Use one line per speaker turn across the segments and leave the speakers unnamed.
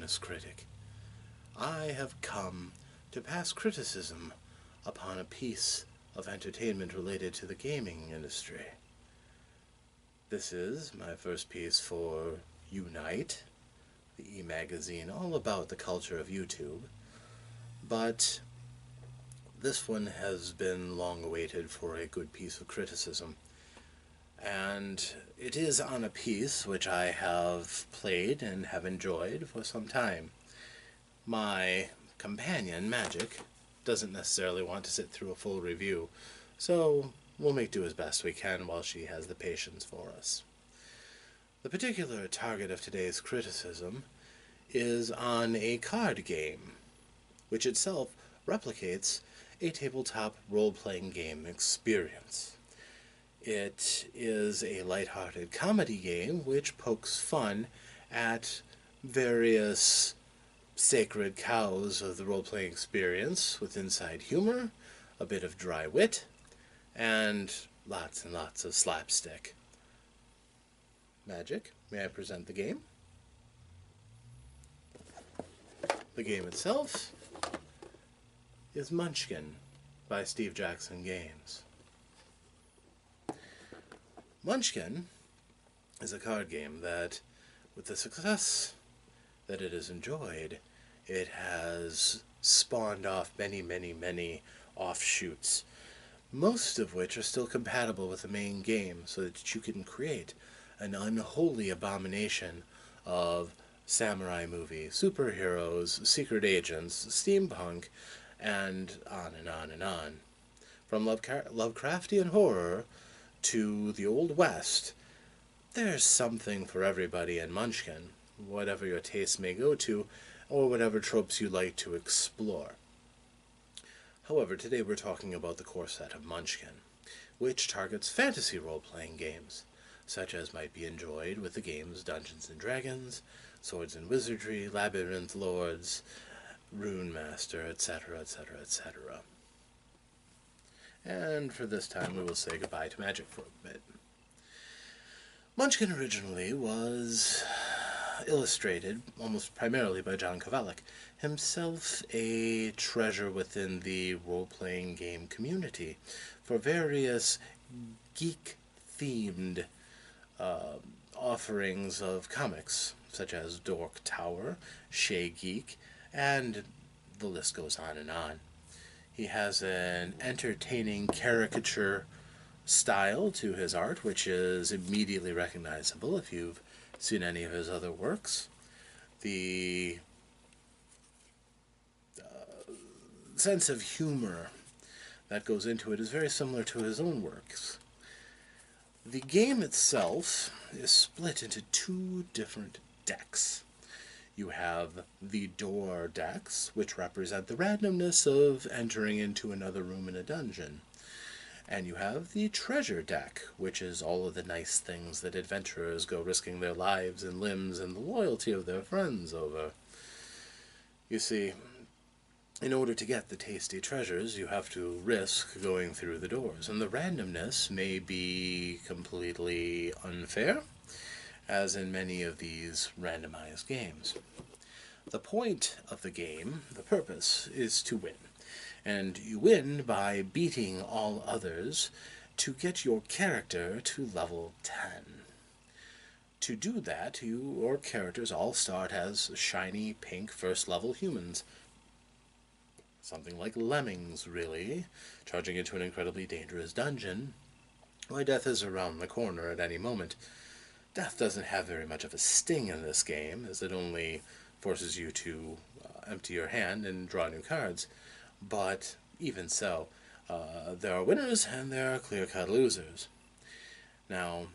OmnusCritic. I have come to pass criticism upon a piece of entertainment related to the gaming industry. This is my first piece for YouNite, the e-magazine all about the culture of YouTube, but this one has been long awaited for a good piece of criticism. And it is on a piece which I have played and have enjoyed for some time. My companion, Magic, doesn't necessarily want to sit through a full review, so we'll make do as best we can while she has the patience for us. The particular target of today's criticism is on a card game, which itself replicates a tabletop role-playing game experience. It is a lighthearted comedy game which pokes fun at various sacred cows of the role-playing experience with inside humor, a bit of dry wit, and lots and lots of slapstick. Magic, may I present the game? The game itself is Munchkin by Steve Jackson Games. Munchkin is a card game that, with the success that it has enjoyed, it has spawned off many offshoots, most of which are still compatible with the main game, so that you can create an unholy abomination of samurai movie, superheroes, secret agents, steampunk, and on and on and on. From Lovecraftian horror to the Old West, there's something for everybody in Munchkin, whatever your taste may go to, or whatever tropes you like to explore. However, today we're talking about the core set of Munchkin, which targets fantasy role-playing games, such as might be enjoyed with the games Dungeons & Dragons, Swords and Wizardry, Labyrinth Lords, Rune Master, etc., etc., etc. And for this time we will say goodbye to Magic for a bit. Munchkin originally was illustrated almost primarily by John Kovalic, himself a treasure within the role-playing game community for various geek-themed offerings of comics, such as Dork Tower, Shea Geek, and the list goes on and on. He has an entertaining caricature style to his art, which is immediately recognizable if you've seen any of his other works. The sense of humor that goes into it is very similar to his own works. The game itself is split into two different decks. You have the door decks, which represent the randomness of entering into another room in a dungeon. And you have the treasure deck, which is all of the nice things that adventurers go risking their lives and limbs and the loyalty of their friends over. You see, in order to get the tasty treasures, you have to risk going through the doors, and the randomness may be completely unfair, as in many of these randomized games. The point of the game, the purpose, is to win. And you win by beating all others to get your character to level 10. To do that, your characters all start as shiny, pink, first-level humans. Something like lemmings, really, charging into an incredibly dangerous dungeon, where death is around the corner at any moment. Death doesn't have very much of a sting in this game, as it only forces you to empty your hand and draw new cards. But even so, there are winners and there are clear-cut losers. Now,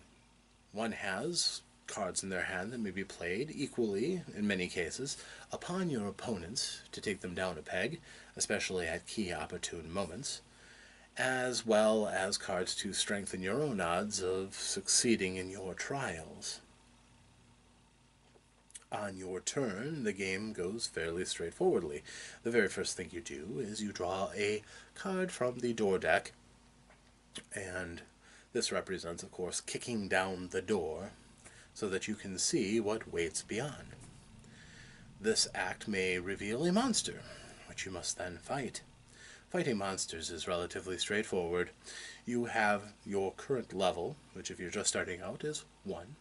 one has cards in their hand that may be played equally, in many cases, upon your opponents to take them down a peg, especially at key opportune moments, as well as cards to strengthen your own odds of succeeding in your trials. On your turn, the game goes fairly straightforwardly. The very first thing you do is you draw a card from the door deck, and this represents, of course, kicking down the door so that you can see what waits beyond. This act may reveal a monster, which you must then fight. Fighting monsters is relatively straightforward. You have your current level, which if you're just starting out is 1.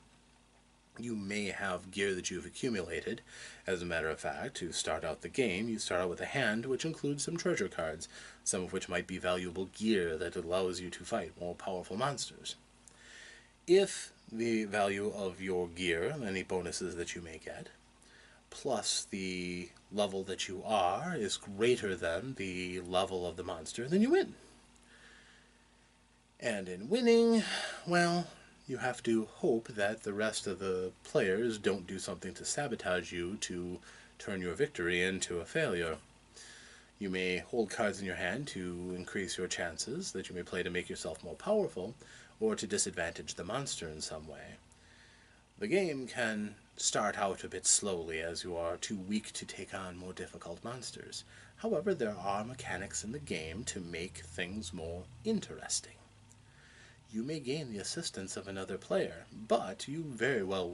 You may have gear that you've accumulated. As a matter of fact, to start out the game, you start out with a hand which includes some treasure cards, some of which might be valuable gear that allows you to fight more powerful monsters. If the value of your gear, any bonuses that you may get, plus the level that you are is greater than the level of the monster, then you win. And in winning, well, you have to hope that the rest of the players don't do something to sabotage you to turn your victory into a failure. You may hold cards in your hand to increase your chances that you may play to make yourself more powerful, or to disadvantage the monster in some way. The game can start out a bit slowly as you are too weak to take on more difficult monsters. However, there are mechanics in the game to make things more interesting. You may gain the assistance of another player, but you very well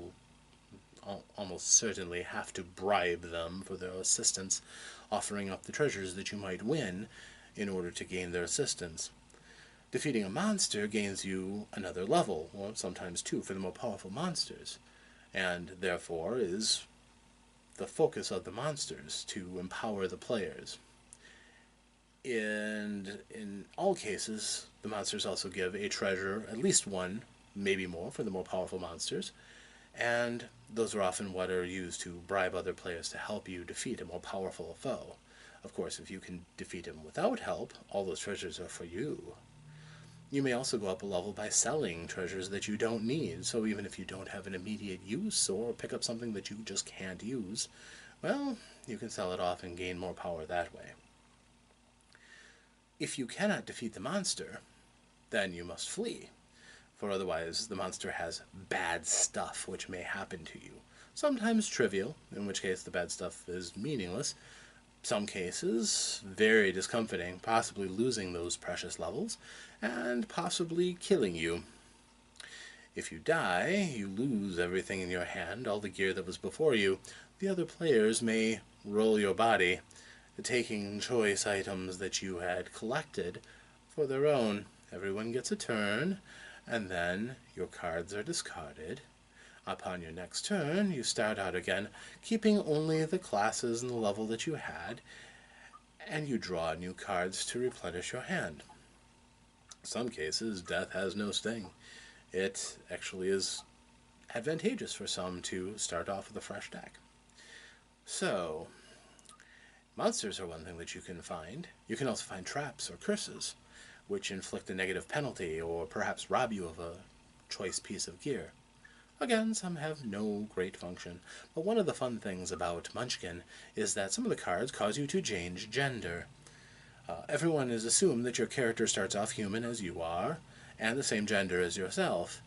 almost certainly have to bribe them for their assistance, offering up the treasures that you might win in order to gain their assistance. Defeating a monster gains you another level, or sometimes 2 for the more powerful monsters, and therefore is the focus of the monsters to empower the players. And in all cases, the monsters also give a treasure, at least 1, maybe more, for the more powerful monsters, and those are often what are used to bribe other players to help you defeat a more powerful foe. Of course, if you can defeat him without help, all those treasures are for you. You may also go up a level by selling treasures that you don't need, so even if you don't have an immediate use or pick up something that you just can't use, well, you can sell it off and gain more power that way. If you cannot defeat the monster, then you must flee, for otherwise the monster has bad stuff which may happen to you. Sometimes trivial, in which case the bad stuff is meaningless. Some cases, very discomforting, possibly losing those precious levels, and possibly killing you. If you die, you lose everything in your hand, all the gear that was before you. The other players may roll your body, taking choice items that you had collected for their own. Everyone gets a turn, and then your cards are discarded. Upon your next turn, you start out again, keeping only the classes and the level that you had, and you draw new cards to replenish your hand. In some cases, death has no sting. It actually is advantageous for some to start off with a fresh deck. So, monsters are one thing that you can find. You can also find traps or curses, which inflict a negative penalty or perhaps rob you of a choice piece of gear. Again, some have no great function, but one of the fun things about Munchkin is that some of the cards cause you to change gender. Everyone is assumed that your character starts off human as you are, and the same gender as yourself.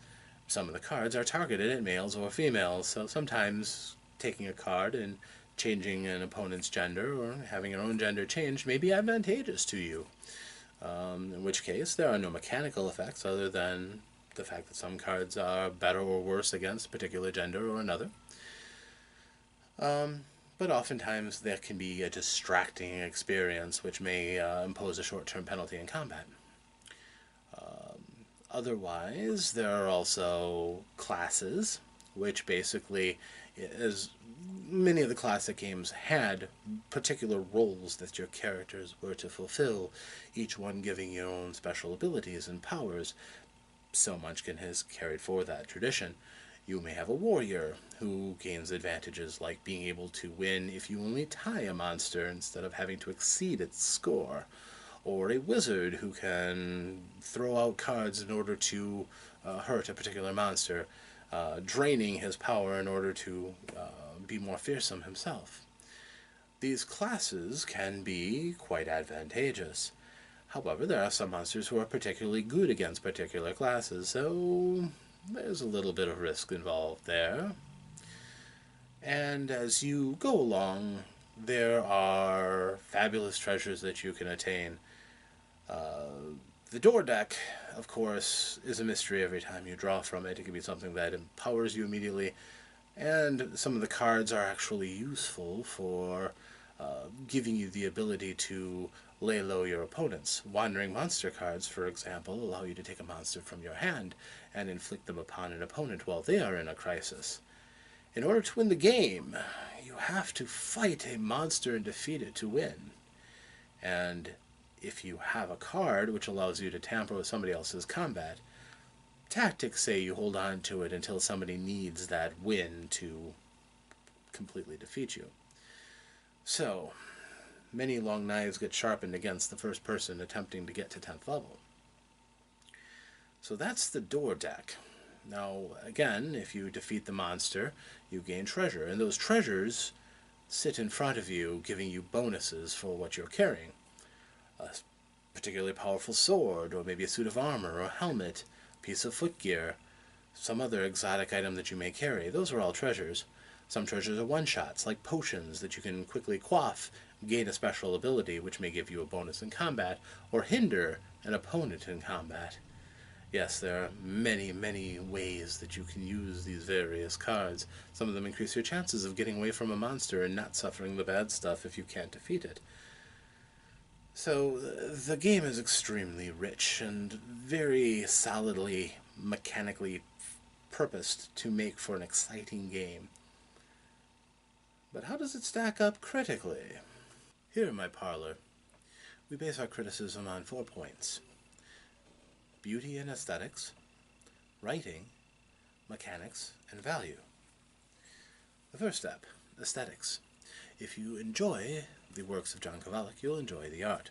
Some of the cards are targeted at males or females, so sometimes taking a card and changing an opponent's gender or having your own gender changed may be advantageous to you. In which case, there are no mechanical effects other than the fact that some cards are better or worse against a particular gender or another. But oftentimes there can be a distracting experience which may impose a short-term penalty in combat. Otherwise, there are also classes, which basically, as many of the classic games had particular roles that your characters were to fulfill, each one giving your own special abilities and powers. So Munchkin has carried forward that tradition. You may have a warrior who gains advantages like being able to win if you only tie a monster instead of having to exceed its score, or a wizard who can throw out cards in order to hurt a particular monster, draining his power in order to be more fearsome himself. These classes can be quite advantageous. However, there are some monsters who are particularly good against particular classes, so there's a little bit of risk involved there. And as you go along, there are fabulous treasures that you can attain. The door deck, of course, is a mystery every time you draw from it. It can be something that empowers you immediately, And some of the cards are actually useful for giving you the ability to lay low your opponents. Wandering monster cards, for example, allow you to take a monster from your hand and inflict them upon an opponent while they are in a crisis. In order to win the game, you have to fight a monster and defeat it to win. And if you have a card which allows you to tamper with somebody else's combat, tactics say you hold on to it until somebody needs that win to completely defeat you. So, many long knives get sharpened against the first person attempting to get to 10th level. So that's the door deck. Now, again, if you defeat the monster, you gain treasure, and those treasures sit in front of you, giving you bonuses for what you're carrying. A particularly powerful sword, or maybe a suit of armor, or a helmet, a piece of footgear, some other exotic item that you may carry. Those are all treasures. Some treasures are one-shots, like potions that you can quickly quaff, gain a special ability which may give you a bonus in combat, or hinder an opponent in combat. Yes, there are many, many ways that you can use these various cards. Some of them increase your chances of getting away from a monster and not suffering the bad stuff if you can't defeat it. So, the game is extremely rich and very solidly, mechanically purposed to make for an exciting game. But how does it stack up critically? Here in my parlor, we base our criticism on 4 points: beauty and aesthetics, writing, mechanics, and value. The first step, aesthetics. If you enjoy the works of John Kovalic, you'll enjoy the art.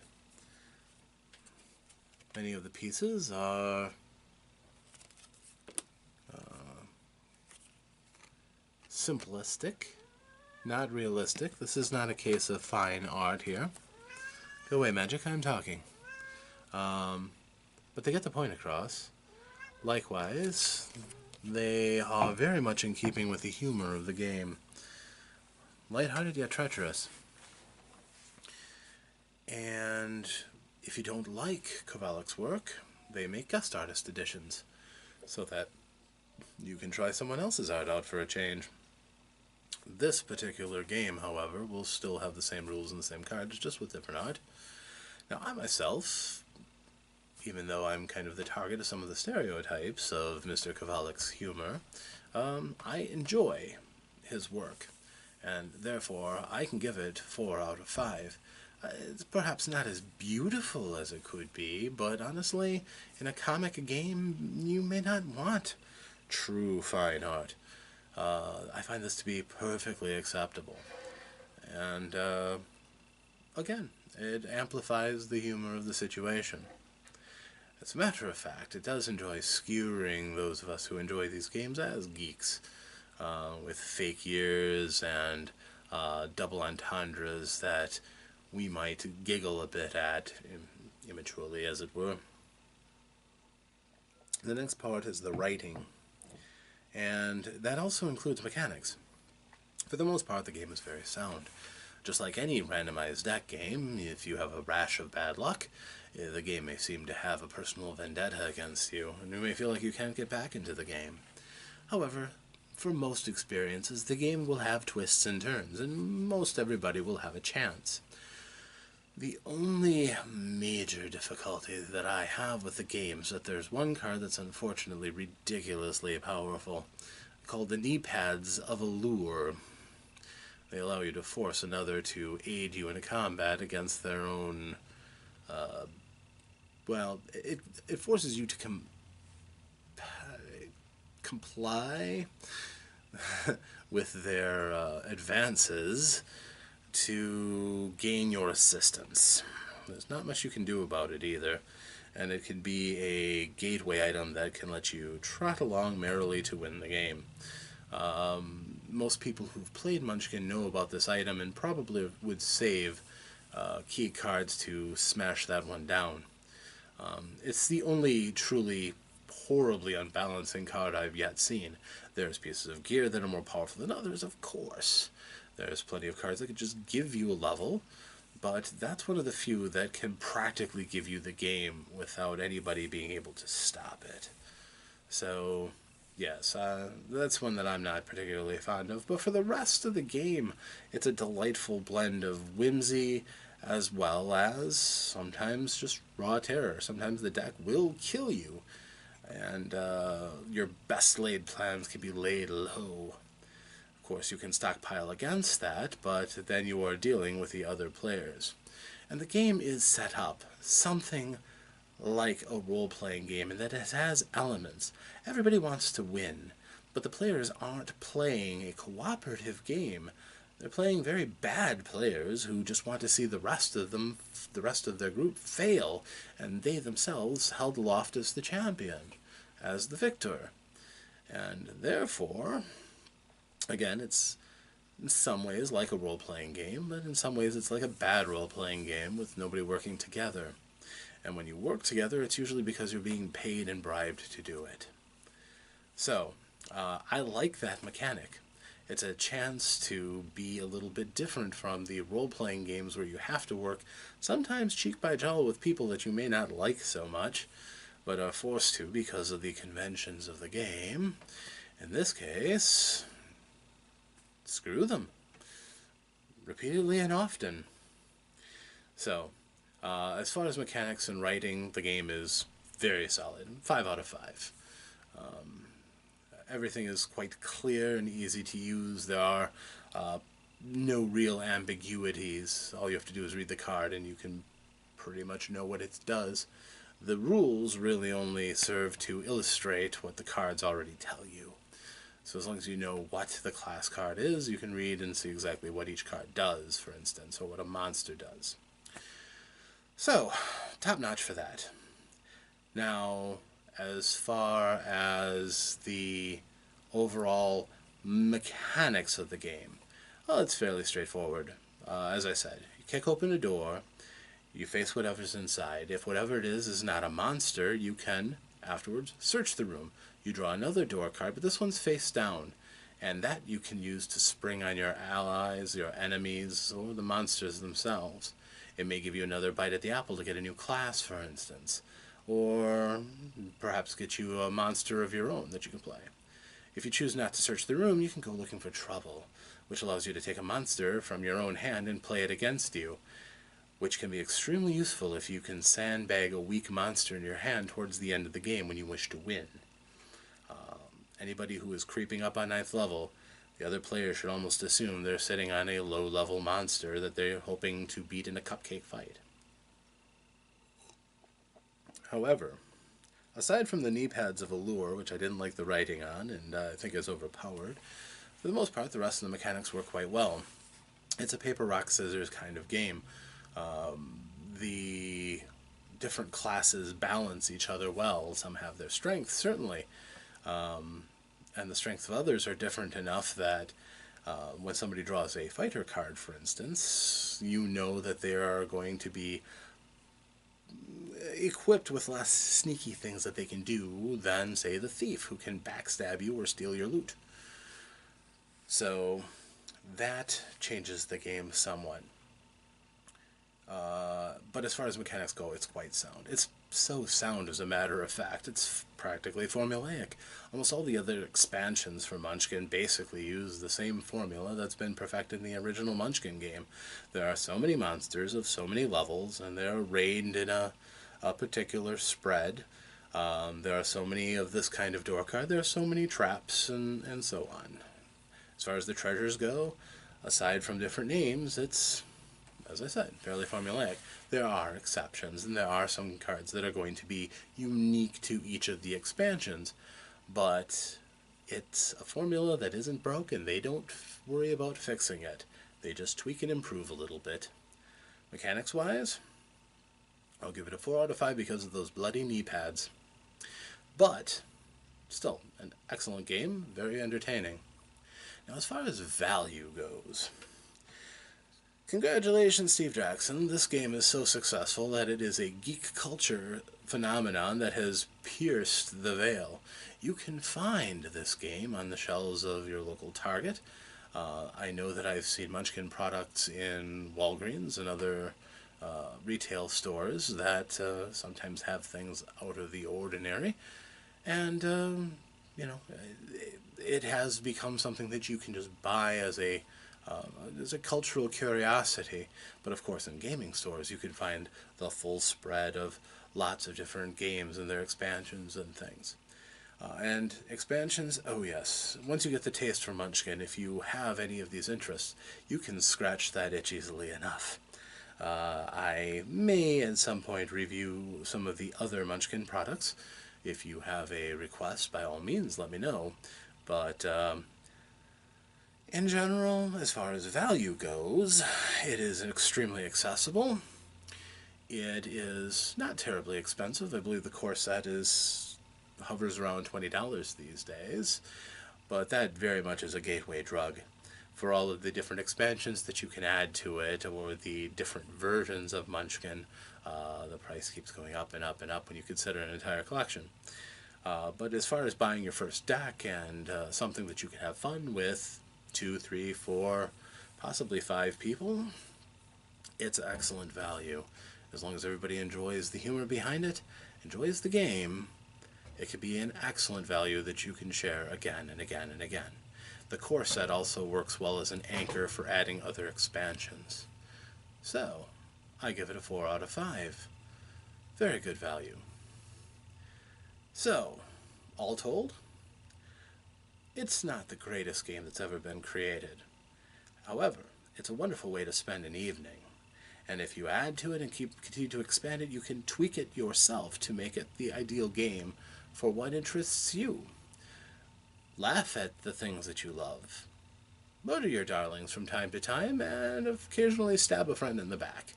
Many of the pieces are simplistic, not realistic. This is not a case of fine art here. Go away, Magic, I'm talking. But they get the point across. Likewise, they are very much in keeping with the humor of the game. Lighthearted yet treacherous. And if you don't like Kovalik's work, they make guest artist editions so that you can try someone else's art out for a change. This particular game, however, will still have the same rules and the same cards, just with different art. Now, I myself, even though I'm kind of the target of some of the stereotypes of Mr. Kovalik's humor, I enjoy his work, and therefore I can give it 4 out of 5. It's perhaps not as beautiful as it could be, but honestly, in a comic game, you may not want true fine art. I find this to be perfectly acceptable. And, again, it amplifies the humor of the situation. As a matter of fact, it does enjoy skewering those of us who enjoy these games as geeks, with fake years and double entendres that we might giggle a bit at, immaturely as it were. The next part is the writing, and that also includes mechanics. For the most part, the game is very sound. Just like any randomized deck game, if you have a rash of bad luck, the game may seem to have a personal vendetta against you, and you may feel like you can't get back into the game. However, for most experiences, the game will have twists and turns, and most everybody will have a chance. The only major difficulty that I have with the game is that there's one card that's unfortunately ridiculously powerful, called the knee pads of Allure. They allow you to force another to aid you in a combat against their own, it forces you to comply with their advances to gain your assistance. There's not much you can do about it either, and it can be a gateway item that can let you trot along merrily to win the game. Most people who've played Munchkin know about this item and probably would save key cards to smash that one down. It's the only truly horribly unbalancing card I've yet seen. There's pieces of gear that are more powerful than others, of course. There's plenty of cards that could just give you a level, but that's one of the few that can practically give you the game without anybody being able to stop it. So, Yes, that's one that I'm not particularly fond of. But for the rest of the game, it's a delightful blend of whimsy as well as sometimes just raw terror. Sometimes the deck will kill you, and your best laid plans can be laid low. Of course, you can stockpile against that, but then you are dealing with the other players. And the game is set up something like a role-playing game in that it has elements. Everybody wants to win, but the players aren't playing a cooperative game. They're playing very bad players who just want to see the rest of them, the rest of their group, fail, and they themselves held aloft as the champion, as the victor. And therefore, again, it's in some ways like a role-playing game, but in some ways it's like a bad role-playing game with nobody working together. And when you work together, it's usually because you're being paid and bribed to do it. So, I like that mechanic. It's a chance to be a little bit different from the role-playing games where you have to work sometimes cheek by jowl with people that you may not like so much, but are forced to because of the conventions of the game. In this case, screw them. Repeatedly and often. So, as far as mechanics and writing, the game is very solid. 5 out of 5. Everything is quite clear and easy to use. There are no real ambiguities. All you have to do is read the card and you can pretty much know what it does. The rules really only serve to illustrate what the cards already tell you. So as long as you know what the class card is, you can read and see exactly what each card does, for instance, or what a monster does. So, top notch for that. Now, as far as the overall mechanics of the game, well, it's fairly straightforward. As I said, you kick open a door, you face whatever's inside. If whatever it is not a monster, you can, afterwards, search the room. You draw another door card, but this one's face down, and that you can use to spring on your allies, your enemies, or the monsters themselves. It may give you another bite at the apple to get a new class, for instance, or perhaps get you a monster of your own that you can play. If you choose not to search the room, you can go looking for trouble, which allows you to take a monster from your own hand and play it against you, which can be extremely useful if you can sandbag a weak monster in your hand towards the end of the game when you wish to win. Anybody who is creeping up on 9th level, the other player should almost assume they're sitting on a low-level monster that they're hoping to beat in a cupcake fight. However, aside from the knee pads of Allure, which I didn't like the writing on and I think is overpowered, for the most part the rest of the mechanics work quite well. It's a paper, rock, scissors kind of game. The different classes balance each other well. Some have their strengths, certainly, and the strengths of others are different enough that when somebody draws a fighter card, for instance, you know that they are going to be equipped with less sneaky things that they can do than, say, the thief, who can backstab you or steal your loot. So that changes the game somewhat. But as far as mechanics go, it's quite sound. It's so sound, as a matter of fact. It's practically formulaic. Almost all the other expansions for Munchkin basically use the same formula that's been perfected in the original Munchkin game. There are so many monsters of so many levels, and they're arrayed in a particular spread. There are so many of this kind of door card. There are so many traps, and so on. As far as the treasures go, aside from different names, it's, as I said, fairly formulaic. There are exceptions, and there are some cards that are going to be unique to each of the expansions, but it's a formula that isn't broken. They don't worry about fixing it. They just tweak and improve a little bit. Mechanics-wise, I'll give it a 4 out of 5 because of those bloody knee pads. But, still, an excellent game, very entertaining. Now, as far as value goes, congratulations, Steve Jackson. This game is so successful that it is a geek culture phenomenon that has pierced the veil. You can find this game on the shelves of your local Target. I know that I've seen Munchkin products in Walgreens and other retail stores that sometimes have things out of the ordinary. And you know, it has become something that you can just buy as a cultural curiosity. But of course, in gaming stores, you can find the full spread of lots of different games and their expansions and things. And expansions, oh yes. Once you get the taste for Munchkin, if you have any of these interests, you can scratch that itch easily enough. I may at some point review some of the other Munchkin products. If you have a request, by all means, let me know. But in general, as far as value goes, it is extremely accessible. It is not terribly expensive. I believe the core set hovers around $20 these days, but that very much is a gateway drug for all of the different expansions that you can add to it, or the different versions of Munchkin. The price keeps going up and up and up when you consider an entire collection. But as far as buying your first deck and something that you can have fun with 2, 3, 4, possibly 5 people, it's excellent value. As long as everybody enjoys the humor behind it, enjoys the game, it could be an excellent value that you can share again and again and again. The core set also works well as an anchor for adding other expansions. So, I give it a 4 out of 5. Very good value. So, all told, it's not the greatest game that's ever been created. However, it's a wonderful way to spend an evening. And if you add to it and continue to expand it, you can tweak it yourself to make it the ideal game for what interests you. Laugh at the things that you love. Murder your darlings from time to time, and occasionally stab a friend in the back.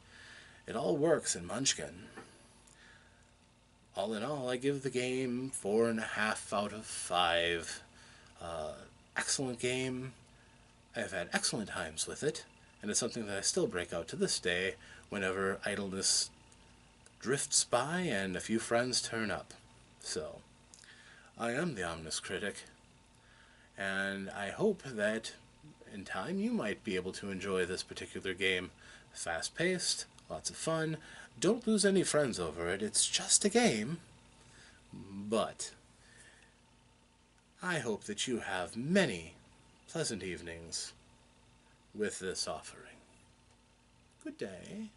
It all works in Munchkin. All in all, I give the game 4.5 out of 5. Excellent game. I've had excellent times with it, and it's something that I still break out to this day whenever idleness drifts by and a few friends turn up. So, I am the OmnusCritic, and I hope that in time you might be able to enjoy this particular game. Fast-paced, lots of fun. Don't lose any friends over it. It's just a game. But I hope that you have many pleasant evenings with this offering. Good day.